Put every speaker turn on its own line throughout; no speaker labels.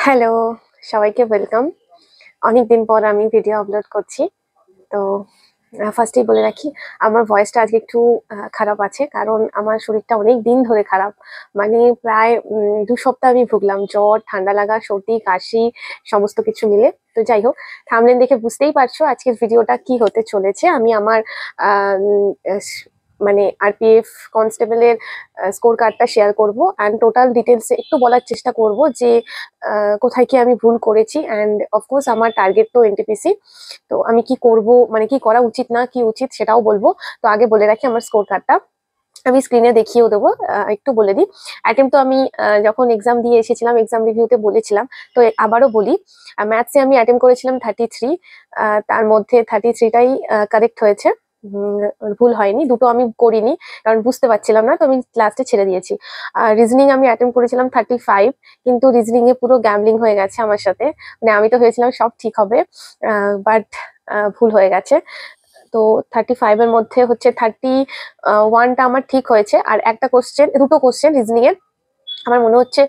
Hello, সবাইকে welcome. অনেকদিন পর আমি ভিডিও আপলোড করছি। তো ফার্স্টেই বলে রাখি, আমার ভয়েসটা আজকে একটু খারাপ আছে, কারণ আমার শরীরটা অনেক দিন ধরে খারাপ। মানে প্রায় ২ সপ্তাহ আমি ভুগলাম। জ্বর, ঠান্ডা লাগা, সর্দি, কাশি সমস্ত কিছু মিলে। তো যাই হোক, থাম্বনেল দেখে বুঝতেই পারছো আজকের ভিডিওটা কি হতে চলেছে। আমি আমার আ উম এস মানে আরপিএফ কনস্টেবলের স্কোর কার্ডটা শেয়ার করব অ্যান্ড টোটাল ডিটেইলস এ একটু বলার চেষ্টা করব যে কোথায় কি আমি ভুল করেছি, অ্যান্ড অফকোর্স আমার টার্গেট তো এনটিপিসি। তো আমি কি করব, মানে কি করা উচিত না কি উচিত সেটাও বলবো। তো আগে বলে রাখি আমার স্কোর কার্ডটা আমি স্ক্রিনে দেখিয়েও দেবো। একটু বলে দিই, অ্যাটেম্প তো আমি যখন এক্সাম দিয়ে এসেছিলাম এক্সাম রিভিউতে বলেছিলাম। তো আবারও বলি, ম্যাথসে আমি অ্যাটেম্প করেছিলাম 33। তার মধ্যে 33টাই কারেক্ট হয়েছে। ভুল হয়নি, দুটো আমি করিনি কারণ বুঝতে পারছিলাম না, তো আমি লাস্টে ছেড়ে দিয়েছি। রিজনিং আমি অ্যাটেম্প করেছিলাম 35, কিন্তু রিজনিং এ পুরো গ্যামলিং হয়ে গেছে আমার সাথে। মানে আমি তো ভেবেছিলাম সব ঠিক হবে, বাট ভুল হয়ে গেছে। তো 35 এর মধ্যে হচ্ছে 31টা আমার ঠিক হয়েছে, আর একটা কোশ্চেন, দুটো কোশ্চেন রিজনিং এর আমার মনে হচ্ছে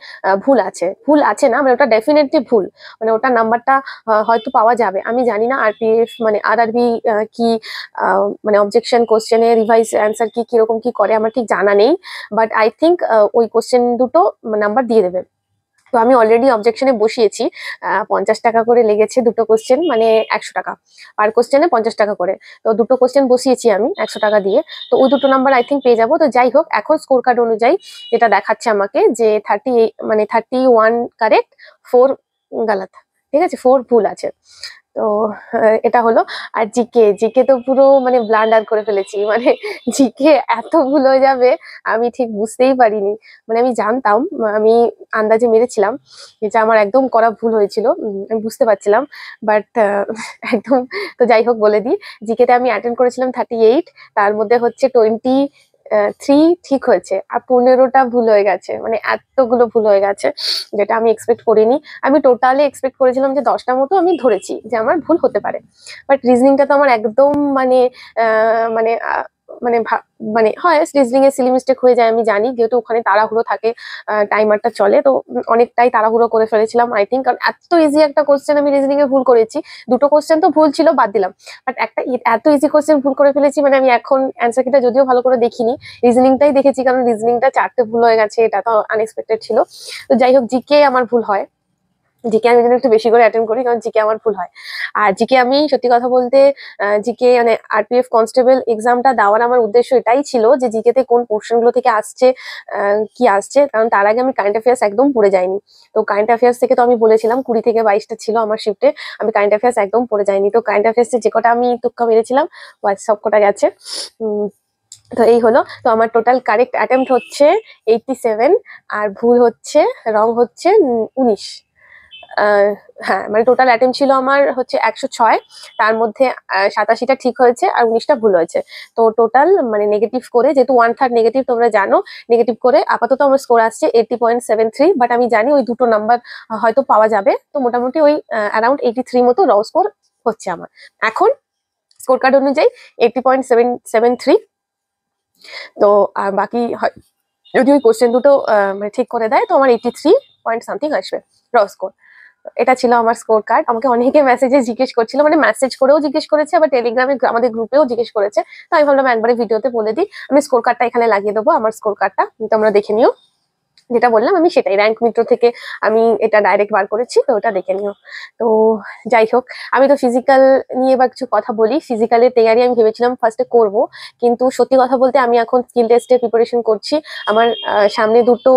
ভুল আছে। ভুল আছে না, মানে ওটা ডেফিনেটলি ভুল। মানে ওটার নাম্বারটা হয়তো পাওয়া যাবে। আমি জানি না আরপিএফ মানে আরআরবি কি মানে অবজেকশন কোশ্চেনে রিভাইজ অ্যান্সার কি কিরকম কি করে আমার ঠিক জানা নেই। বাট আই থিঙ্ক ওই কোশ্চেন দুটো নাম্বার দিয়ে দেবে। তো আমি অলরেডি অবজেকশনে বসিয়েছি। 50 টাকা করে লেগেছে দুটো কোশ্চেন, মানে 100 টাকা পার কোশ্চেনে, 50 টাকা করে। তো দুটো কোশ্চেন বসিয়েছি আমি 100 টাকা দিয়ে। তো ওই দুটো নাম্বার আই থিঙ্ক পেয়ে যাবো। তো যাই হোক, এখন স্কোর কার্ড অনুযায়ী যেটা দেখাচ্ছে আমাকে যে 31 কারেক্ট, 4 গালাত। ঠিক আছে, 4 ভুল আছে। তো এটা হলো। আর জিকে জিকে তো পুরো মানে ব্লান্ডার করে ফেলেছি। মানে জিকে এত ভুল হয়ে যাবে আমি ঠিক বুঝতেই পারিনি। মানে আমি জানতাম, আমি আন্দাজে মেরেছিলাম, যেটা আমার একদম করা ভুল হয়েছিল। আমি বুঝতে পারছিলাম, বাট একদম। তো যাই হোক বলে দিই, জিকেতে আমি অ্যাটেন্ড করেছিলাম 38, তার মধ্যে হচ্ছে 23 ঠিক হয়েছে আর 15টা ভুল হয়ে গেছে। মানে এতগুলো ভুল হয়ে গেছে, যেটা আমি এক্সপেক্ট করিনি। আমি টোটালি এক্সপেক্ট করেছিলাম যে 10টার মতো আমি ধরেছি যে আমার ভুল হতে পারে। বাট রিজনিংটা তো আমার একদম মানে মানে মানে মানে হয় রিজনিং এ সিলি মিস্টেক হয়ে যায়, আমি জানি, যেহেতু ওখানে তাড়াহুড়ো থাকে, টাইমারটা চলে। তো অনেকটাই তাড়াহুড়ো করে ফেলেছিলাম আই থিঙ্ক, কারণ এত ইজি একটা কোশ্চেন আমি রিজনিং এ ভুল করেছি। দুটো কোশ্চেন তো ভুল ছিল, বাদ দিলাম। বাট একটা এত ইজি কোশ্চেন ভুল করে ফেলেছি, মানে আমি এখন অ্যান্সার কিটা যদিও ভালো করে দেখিনি, রিজনিংটাই দেখেছি, কারণ রিজনিংটা 4টে ভুল হয়ে গেছে, এটা তো আনএক্সপেক্টেড ছিল। তো যাই হোক, জিকে আমার ভুল হয়। জিকে আমি যেন একটু বেশি করে অ্যাটেন্ড করি, কারণ জিকে আমার ভুল হয়। আর জিকে আমি সত্যি কথা বলতে, জিকে মানে আরপিএফ কনস্টেবল এক্সামটা দেওয়ার আমার উদ্দেশ্য এটাই ছিল যে জিকেতে কোন পোর্শন গুলো থেকে আসছে, কি আসছে, কারণ তার আগে আমি কারেন্ট অ্যাফেয়ার্স একদম পড়ে যাইনি। তো কারেন্ট অ্যাফেয়ার্স থেকে তো আমি বলেছিলাম 20 থেকে 22টা ছিল আমার শিফটে, আমি কারেন্ট অ্যাফেয়ার্স একদম পড়ে যাইনি। তো কারেন্ট অ্যাফেয়ার্সে যে কটা আমি তুক্কা মেরেছিলাম, সব কটা গেছে। উম, তো এই হলো। তো আমার টোটাল কারেক্ট অ্যাটেম্প্ট হচ্ছে 87, আর ভুল হচ্ছে, রং হচ্ছে 19। আহ, হ্যাঁ, মানে টোটাল অ্যাটেম্প ছিল আমার হচ্ছে 106, তার মধ্যে 87টা ঠিক হয়েছে আর 19টা ভুল হয়েছে। তো টোটাল মানে নেগেটিভ করে, যেহেতু 1/3 নেগেটিভ তোমরা জানো, নেগেটিভ করে আপাতত আমার স্কোর আসছে 80.73। বাট আমি জানি ওই দুটো নাম্বার হয়তো পাওয়া যাবে, তো মোটামুটি ওই অ্যারাউন্ড 83 মতো র স্কোর হচ্ছে আমার এখন স্কোর কার্ড অনুযায়ী 80.773। তো আর বাকি যদি ওই কোশ্চেন দুটো মানে ঠিক করে দেয়, তো আমার 83 পয়েন্ট সামথিং আসবে র স্কোর। এটা ছিল আমার স্কোর কার্ড। আমাকে অনেকে মেসেজে জিজ্ঞেস করছিল, মানে মেসেজ করেও জিজ্ঞেস করেছে, আবার টেলিগ্রামে আমাদের গ্রুপেও জিজ্ঞেস করেছে। তো আমি ভাবলাম একবারে ভিডিওতে বলে দিই। আমি স্কোর কার্ডটা এখানে লাগিয়ে দেবো, আমার স্কোর কার্ডটা তোমরা দেখে নিও। যেটা বললাম আমি সেটাই, র্যাঙ্ক মিত্র থেকে আমি এটা ডাইরেক্ট বার করেছি, তো ওটা দেখে নিও। তো যাই হোক, আমি তো ফিজিক্যাল নিয়ে এবার কিছু কথা বলি। ফিজিক্যালের তৈরি আমি ভেবেছিলাম ফার্স্টে করব, কিন্তু সত্যি কথা বলতে আমি এখন স্কিল টেস্টের প্রিপারেশন করছি। আমার সামনে দুটো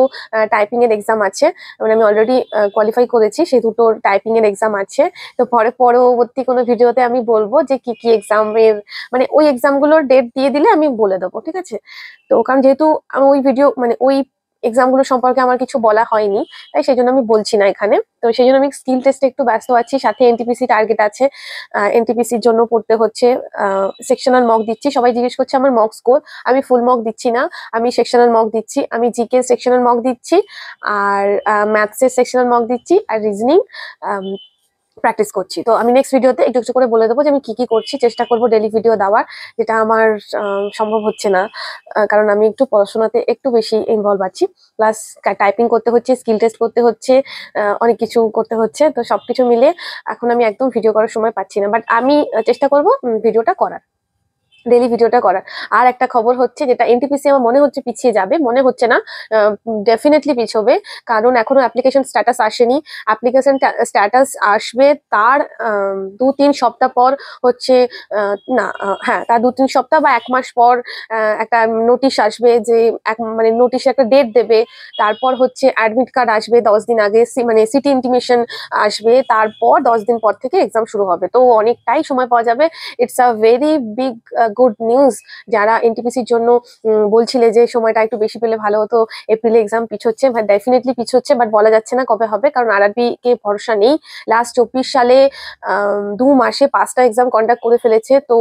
টাইপিং এর এক্সাম আছে, মানে আমি অলরেডি কোয়ালিফাই করেছি, সেই দুটো টাইপিং এর এক্সাম আছে। তো পরবর্তী কোনো ভিডিওতে আমি বলবো যে কি কি এক্সামের, মানে ওই এক্সামগুলোর ডেট দিয়ে দিলে আমি বলে দেবো, ঠিক আছে। তো কারণ যেহেতু আমি ওই ভিডিও মানে ওই এক্সাম গুলো সম্পর্কে আমার কিছু বলা হয়নি, তাই সেই জন্য আমি বলছি না এখানে। তো সেই জন্য আমি স্কিল টেস্টে একটু ব্যস্ত আছি, সাথে এনটিপিসি টার্গেট আছে। এনটিপিসির জন্য পড়তে হচ্ছে। সেকশনাল মক দিচ্ছি, সবাই জিজ্ঞেস করছে আমার মক স্কোর। আমি ফুল মক দিচ্ছি না, আমি সেকশনাল মক দিচ্ছি। আমি জিকে সেকশনাল মক দিচ্ছি, আর ম্যাথসের সেকশনাল মক দিচ্ছি, আর রিজনিং প্র্যাকটিস করছি। তো আমি নেক্সট ভিডিওতে একটু একটু করে বলে দেবো যে আমি কি কি করছি, চেষ্টা করবো ডেলি ভিডিও দেওয়ার, যেটা আমার সম্ভব হচ্ছে না, কারণ আমি একটু পড়াশোনাতে একটু বেশি ইনভলভ আছি, প্লাস টাইপিং করতে হচ্ছে, স্কিল টেস্ট করতে হচ্ছে, অনেক কিছু করতে হচ্ছে। তো সবকিছু মিলে এখন আমি একদম ভিডিও করার সময় পাচ্ছি না, বাট আমি চেষ্টা করবো ভিডিওটা করার, ডেলি ভিডিওটা করার। আর একটা খবর হচ্ছে, যেটা এনটিপিসি আমার মনে হচ্ছে পিছিয়ে যাবে, মনে হচ্ছে না, ডেফিনেটলি পিছবে, কারণ এখনো অ্যাপ্লিকেশন স্ট্যাটাস আসেনি। অ্যাপ্লিকেশন স্ট্যাটাস আসবে তার 2-3 সপ্তাহ পর হচ্ছে, না হ্যাঁ, তার 2-3 সপ্তাহ বা 1 মাস পর একটা নোটিশ আসবে, যে মানে নোটিশে একটা ডেট দেবে, তারপর হচ্ছে অ্যাডমিট কার্ড আসবে 10 দিন আগে, মানে সিটি ইন্টিমেশন আসবে, তারপর 10 দিন পর থেকে এক্সাম শুরু হবে। তো অনেকটাই সময় পাওয়া যাবে। It's a very big good news. যারা এনটিপিসির জন্য বলছিলে যে সময়টা একটু বেশি পেলে ভালো হতো, এপ্রিলে এক্সাম পিছোচ্ছে, ডেফিনেটলি পিছোচ্ছে, বাট বলা যাচ্ছে না কবে হবে, কারণ আরআরবি কে ভরসা নেই। লাস্ট 24 সালে 2 মাসে 5টা এক্সাম কন্ডাক্ট করে ফেলেছে, তো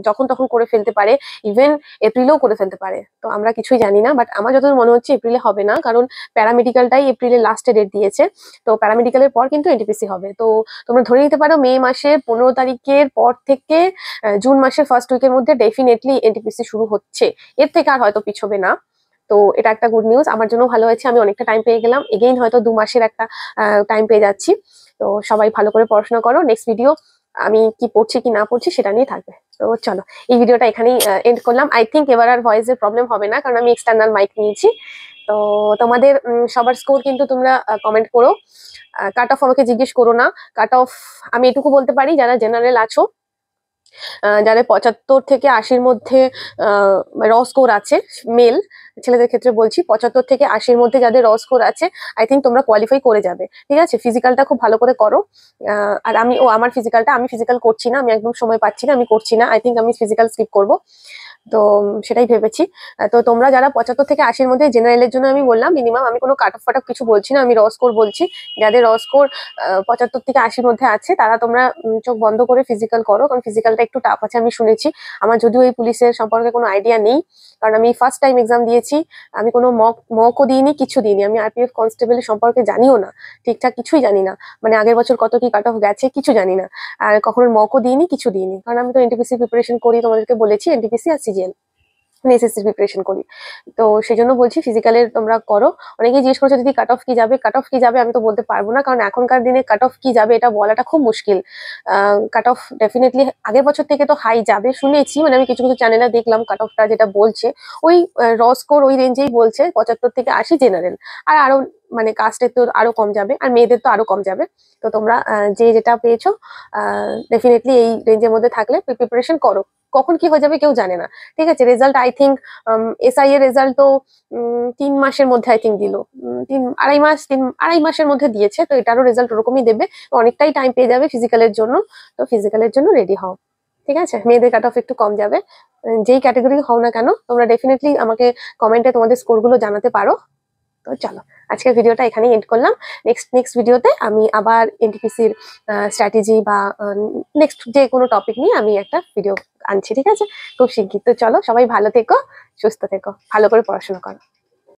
যখন তখন করে ফেলতে পারে, ইভেন এপ্রিলেও করে ফেলতে পারে। তো আমরা কিছুই জানি না, বাট আমার যতদূর মনে হচ্ছে এপ্রিলে হবে না, কারণ প্যারামেডিক্যালটাই এপ্রিলের লাস্টে ডেট দিয়েছে। তো প্যারামেডিক্যালের পর কিন্তু এনটিপিসি হবে। তো তোমরা ধরে নিতে পারো মে মাসের 15 তারিখের পর থেকে জুন মাসের ফার্স্ট উইকের মধ্যে ডেফিনেটলি এনটিপিসি শুরু হচ্ছে, এর থেকে আর হয়তো পিছবে না। তো এটা একটা গুড নিউজ, আমার জন্য ভালো হয়েছে, আমি অনেকটা টাইম পেয়ে গেলাম, এগেইন হয়তো 2 মাসের একটা টাইম পেয়ে যাচ্ছি। তো সবাই ভালো করে পড়াশোনা করো। নেক্সট ভিডিও আমি কি পড়ছি কি না পড়ছি সেটা নিয়ে থাকবে। তো চলো, এই ভিডিওটা এখানেই এন্ড করলাম। আই থিঙ্ক এবার আর ভয়েসের প্রবলেম হবে না, কারণ আমি এক্সটার্নাল মাইক নিয়েছি। তো তোমাদের সবার স্কোর কিন্তু তোমরা কমেন্ট করো, কাট অফ আমাকে জিজ্ঞেস করো না। কাট অফ আমি এটুকু বলতে পারি, যারা জেনারেল আছো, যাদের 75 থেকে 80-র মধ্যে র স্কোর আছে, মেল ছেলেদের ক্ষেত্রে বলছি, 75 থেকে 80-র মধ্যে যাদের র স্কোর আছে, আই থিঙ্ক তোমরা কোয়ালিফাই করে যাবে। ঠিক আছে, ফিজিক্যালটা খুব ভালো করে করো। আর আমার ফিজিক্যালটা, আমি ফিজিক্যাল করছি না, আমি একদম সময় পাচ্ছি না, আমি করছি না, আই থিঙ্ক আমি ফিজিক্যাল স্কিপ করবো। তো সেটাই ভেবেছি। তো তোমরা যারা 75 থেকে 80-র মধ্যে, জেনারেলের জন্য আমি বললাম মিনিমাম, আমি কোনো কাট অফ ফাট অফ কিছু বলছি না, আমি র স্কোর বলছি। যাদের র স্কোর 75 থেকে 80-র মধ্যে আছে, তারা তোমরা চোখ বন্ধ করে ফিজিক্যাল করো, কারণ ফিজিক্যালটা একটু টাফ আছে আমি শুনেছি। আমার যদিও এই পুলিশের সম্পর্কে কোনো আইডিয়া নেই, কারণ আমি ফার্স্ট টাইম এক্সাম দিয়েছি, আমি কোনো মকও দিইনি, কিছু দিইনি, আমি আরপিএফ কনস্টেবলের সম্পর্কে জানিও না, ঠিকঠাক কিছুই জানি না, মানে আগের বছর কত কি কাট অফ গেছে কিছু জানি না, আর কখনো মকও দিইনি, কিছু দিইনি, কারণ আমি তো এনটিপিসি প্রিপারেশন করি, তোমাদেরকে বলেছি এনটিপিসি আর সিজিএল এসএসসি প্রিপারেশন করি। তো সেই জন্য বলছি ফিজিক্যালের তোমরা করো। অনেকেই জিজ্ঞেস করছে দিদি কাট অফ কি যাবে, কাট অফ কি যাবে, আমি তো বলতে পারবো না, কারণ এখনকার দিনে কাট অফ কি যাবে এটা বলাটা খুব মুশকিল। কাট অফ ডেফিনেটলি আগের বছর থেকে তো হাই যাবে শুনেছি, মানে আমি কিছু কিছু চ্যানেলে দেখলাম কাট অফটা যেটা বলছে, ওই র স্কোর ওই রেঞ্জেই বলছে, 75 থেকে 80 জেনারেল, আর আরো মানে কাস্টের তো আরো কম যাবে, আর মেয়েদের তো আরো কম যাবে। তো তোমরা যে যেটা পেয়েছো ডেফিনেটলি এই রেঞ্জের মধ্যে থাকলে প্রিপারেশন করো, কখন কি হয়ে যাবে কেউ জানে না। ঠিক আছে, রেজাল্ট আই থিঙ্ক এসআই এর রেজাল্ট তো 3 মাসের মধ্যে আই থিঙ্ক দিল, 3-2.5 মাসের মধ্যে দিয়েছে, তো এটারও রেজাল্ট ওরকমই দেবে, অনেকটাই টাইম পেয়ে যাবে ফিজিক্যালের জন্য। তো ফিজিক্যালের জন্য রেডি হও। ঠিক আছে, মেয়েদের কাট অফ একটু কম যাবে। যেই ক্যাটাগরি হও না কেন, তোমরা ডেফিনেটলি আমাকে কমেন্টে তোমাদের স্কোর গুলো জানাতে পারো। তো চলো, আজকের ভিডিওটা এখানেই এন্ড করলাম। নেক্সট ভিডিওতে আমি আবার এনটিপিসির স্ট্র্যাটেজি বা নেক্সট যে কোনো টপিক নিয়ে আমি একটা ভিডিও আনছি। ঠিক আছে, খুব শিগগির। তো চলো, সবাই ভালো থেকো, সুস্থ থেকো, ভালো করে পড়াশোনা করো।